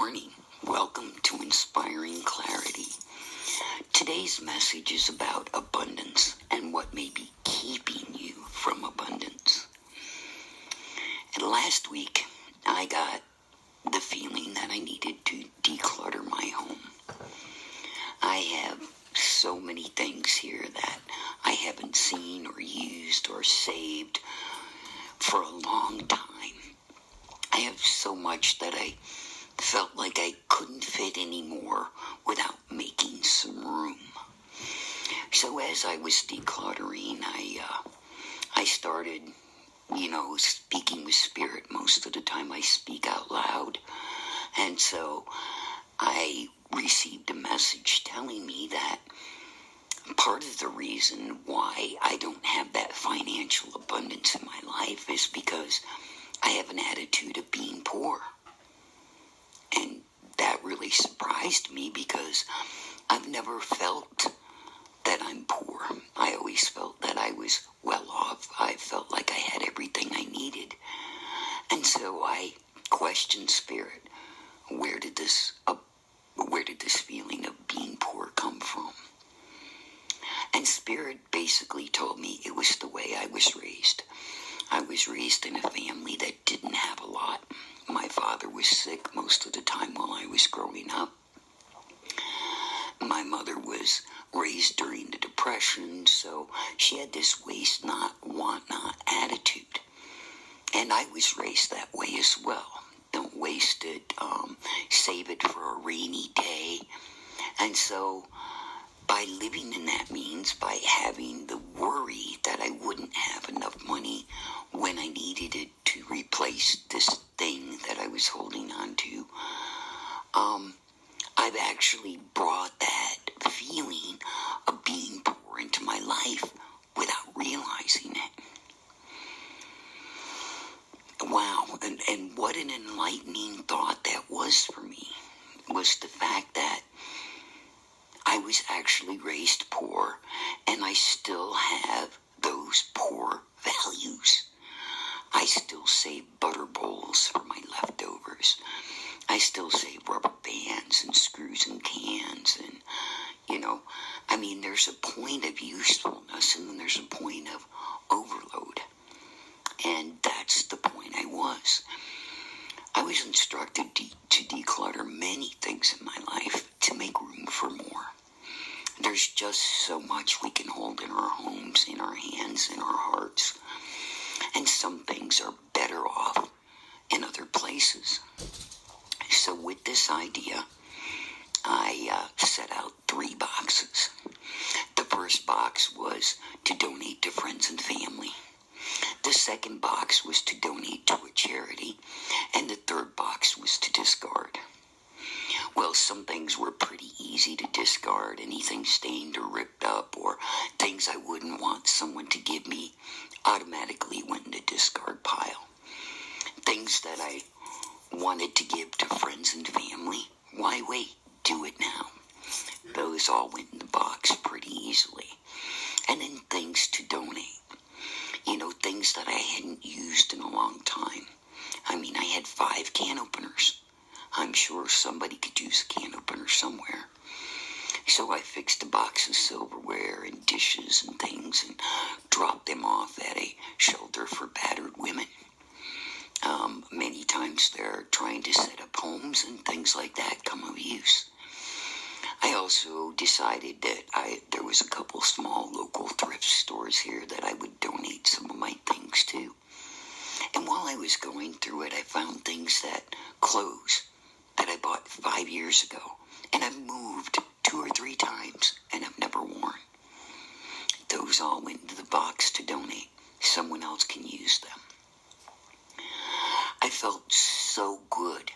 morning. Welcome to Inspiring Clarity. Today's message is about abundance and what may be keeping you from abundance. And last week, I got the feeling that I needed to declutter my home. I have so many things here that I haven't seen or used or saved for a long time. I have so much that I felt like I couldn't fit anymore without making some room. So as I was decluttering, I started, speaking with Spirit. Most of the time I speak out loud. And so I received a message telling me that part of the reason why I don't have that financial abundance in my life is because I have an attitude of being poor. And that really surprised me because I've never felt that I'm poor. I always felt that I was well off. I felt like I had everything I needed. And so I questioned Spirit. Where did this feeling of being poor come from? And Spirit basically told me it was the way I was raised. I was raised in a family that didn't have a lot. My father was sick most of the time while I was growing up. My mother was raised during the Depression, so she had this waste not, want not attitude. And I was raised that way as well. Don't waste it, save it for a rainy day. And so by living in that means, by having the worry that I wouldn't have enough money when I needed it to replace this thing that I was holding on to, I've actually brought that feeling of being poor into my life without realizing it. Wow, and what an enlightening thought that was for me, was the fact that I was actually raised poor, and I still have those poor values. I still save butter bowls for my leftovers. I still save rubber bands and screws and cans, and, there's a point of usefulness, and then there's a point of overload. And that's the point I was. I was instructed to declutter many things in my life to make room for more. There's just so much we can hold in our homes, in our hands, in our hearts. And some things are better off in other places. So with this idea, I set out 3 boxes. The first box was to donate to friends and family. The second box was to donate to a charity. And the third box was to discard. Well, some things were pretty easy to discard. Anything stained or ripped up or things I wouldn't want someone to give me automatically went in the discard pile. Things that I wanted to give to friends and family, why wait? Do it now. Those all went in the box pretty easily. And then things to donate. Things that I hadn't used in a long time. I had 5 can openers. I'm sure somebody could use a can opener somewhere. So I fixed a box of silverware and dishes and things and dropped them off at a shelter for battered women. Many times they're trying to set up homes and things like that come of use. I also decided that there was a couple small local thrift stores here that I would donate some of my things to. And while I was going through it, I found clothes that I bought 5 years ago, and I've moved 2 or 3 times, and I've never worn. Those all went into the box to donate. Someone else can use them. I felt so good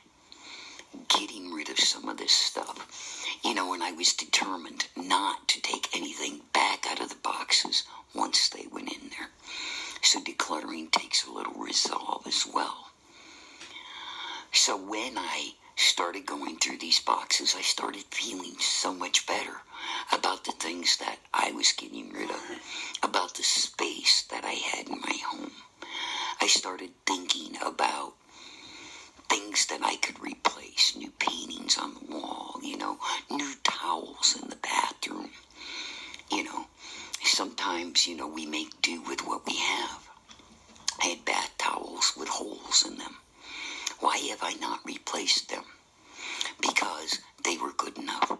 getting rid of some of this stuff, and I was determined not to take anything back out of the boxes once they went in there. So decluttering takes a little resolve as well. So when I started going through these boxes, I started feeling so much better about the things that I was getting rid of, about the space that I had in my home. I started thinking about things that I could replace, new paintings sometimes, we make do with what we have. I had bath towels with holes in them. Why have I not replaced them? Because they were good enough.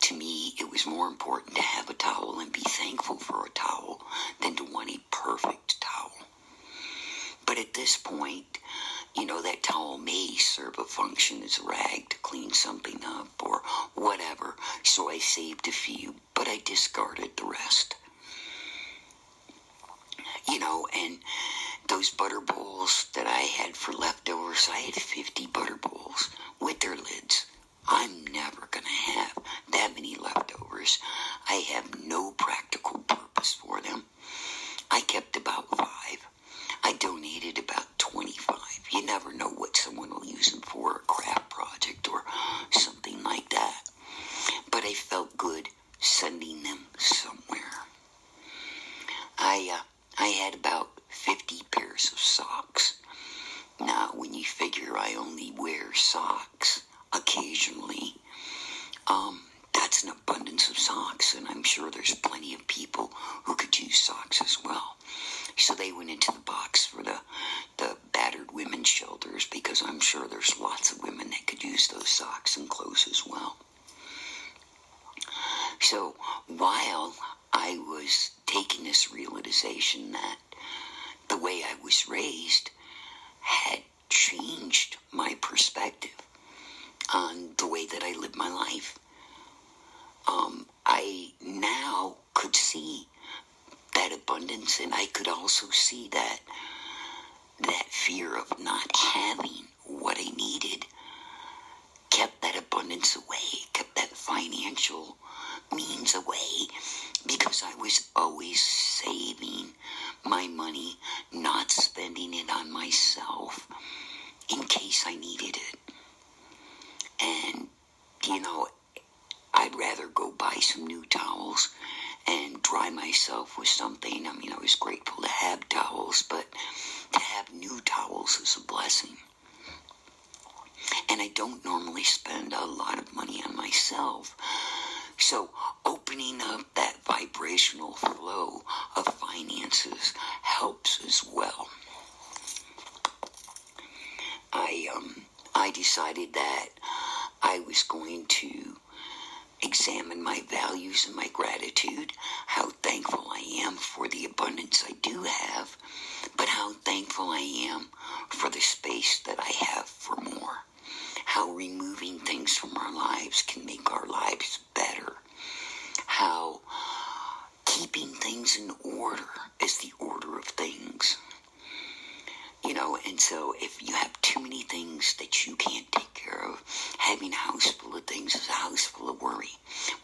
To me, it was more important to have a towel and be thankful for a towel than to want a perfect towel. But at this point, that towel may serve a function as a rag to clean something up or whatever. So I saved a few, but I discarded the rest. And those butter bowls that I had for leftovers, I had 50 butter bowls with their lids. I'm never going to have that many leftovers. I have no practical purpose for them. I kept about 5. I donated about 25. You never know what someone will use them for, a craft project or something like that. But I felt good sending them somewhere. I had about 50 pairs of socks. Now, when you figure I only wear socks occasionally, that's an abundance of socks, and I'm sure there's plenty of people who could use socks as well. So they went into the box for the battered women's shelters, because I'm sure there's lots of women that could use those socks and clothes as well. So while I was taking this realization that the way I was raised had changed my perspective on the way that I live my life, I now could see that abundance, and I could also see that fear of not having what I needed kept that abundance away, kept that financial means away, because I was always saving my money, not spending it on myself in case I needed it. And, I'd rather go buy some new towels and dry myself with something. I was grateful to have towels, but to have new towels is a blessing. And I don't normally spend a lot of money on myself. So opening up that vibrational flow of finances helps as well. I decided that I was going to examine my values and my gratitude, how thankful I am for the abundance I do have, but how thankful I am for the space that I have for more. How removing things from our lives can make our lives better. How keeping things in order is the order of things. And so if you have too many things that you can't take care of, having a house full of things is a house full of worry.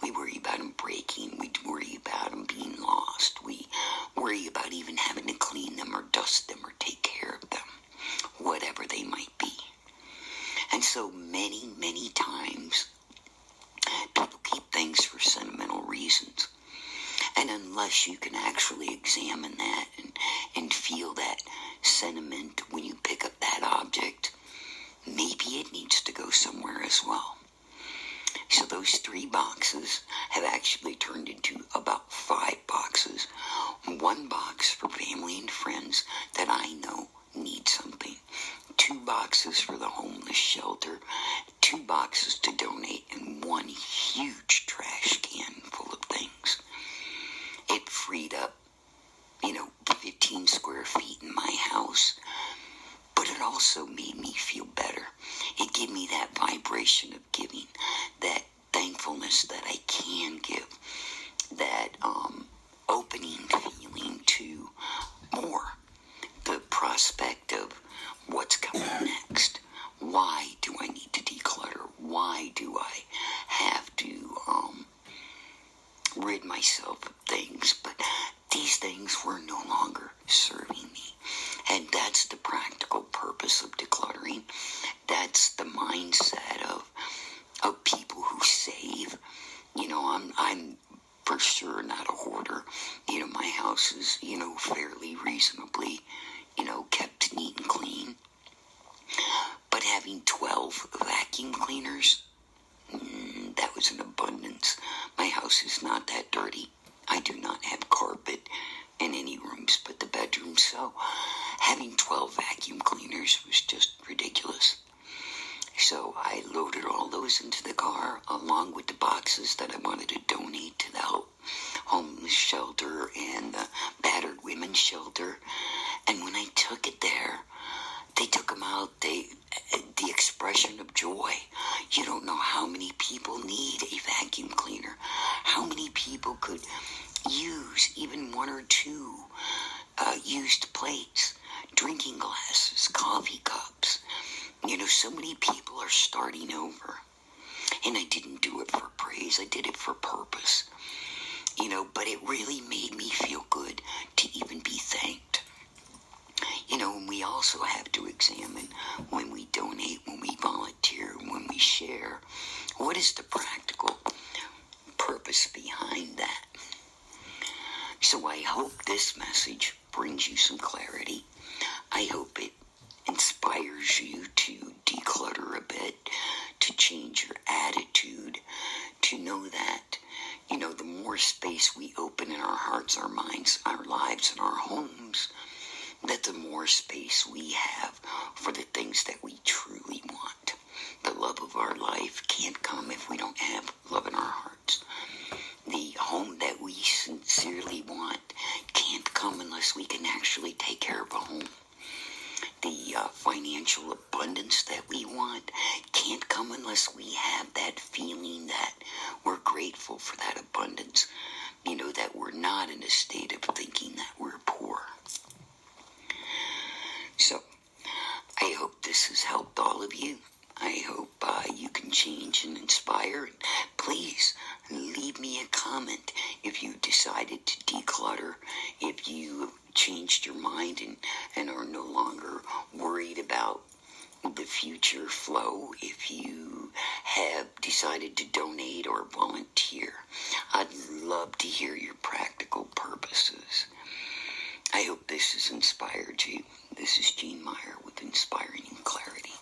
We worry about them breaking. We worry about them being lost. We worry about even having to clean them or dust them or take care of them, whatever they might be. And so many, many times, people keep things for sentimental reasons. And unless you can actually examine that and feel that sentiment when you pick up that object, maybe it needs to go somewhere as well. So those 3 boxes have actually turned into about 5 boxes. 1 box for family and friends that I know need something. 2 boxes for the homeless shelter. 2 boxes to donate, and 1 huge trash can full of things. It freed up, 15 square feet in my house, but it also made me feel better. It gave me that vibration of giving, that thankfulness that I can give, that opening feeling to more, the prospect of what's coming next. Why do I need to declutter? Why do I have to rid myself of things? But these things were no longer serving me. And that's the practical purpose of decluttering. That's the mindset of people who save. I'm for sure not a hoarder. My house is, fairly reasonably, kept neat and clean. But having 12 vacuum cleaners, that was an abundance. My house is not that dirty. I do not have carpet in any rooms but the bedroom, so having 12 vacuum cleaners was just ridiculous. So I loaded all those into the car along with the boxes that I wanted to donate to the homeless shelter and the battered women's shelter. And when I took it there, they took them out. The expression of joy. You don't know how many people need a vacuum cleaner. How many people could use even one or two used plates, drinking glasses, coffee cups. So many people are starting over. And I didn't do it for praise. I did it for purpose. But it really made me feel good to even be thanked. And we also have to examine when we donate, when we volunteer, when we share, what is the practical purpose behind that? So I hope this message brings you some clarity. I hope it inspires you to declutter a bit, to change your attitude, to know that, the more space we open in our hearts, our minds, our lives, and our homes, that the more space we have for the things that we truly want. The love of our life can't come if we don't have love in our hearts. The home that we sincerely want can't come unless we can actually take care of a home. The financial abundance that we want can't come unless we have that feeling that we're grateful for that abundance. That we're not in a state of thinking that we're poor. So, I hope this has helped all of you. I hope you can change and inspire. Please leave me a comment if you decided to declutter, if you changed your mind and are no longer worried about the future flow, if you have decided to donate or volunteer. I'd love to hear your practical purposes. I hope this has inspired you. This is Gene Meyer with Inspiring Clarity.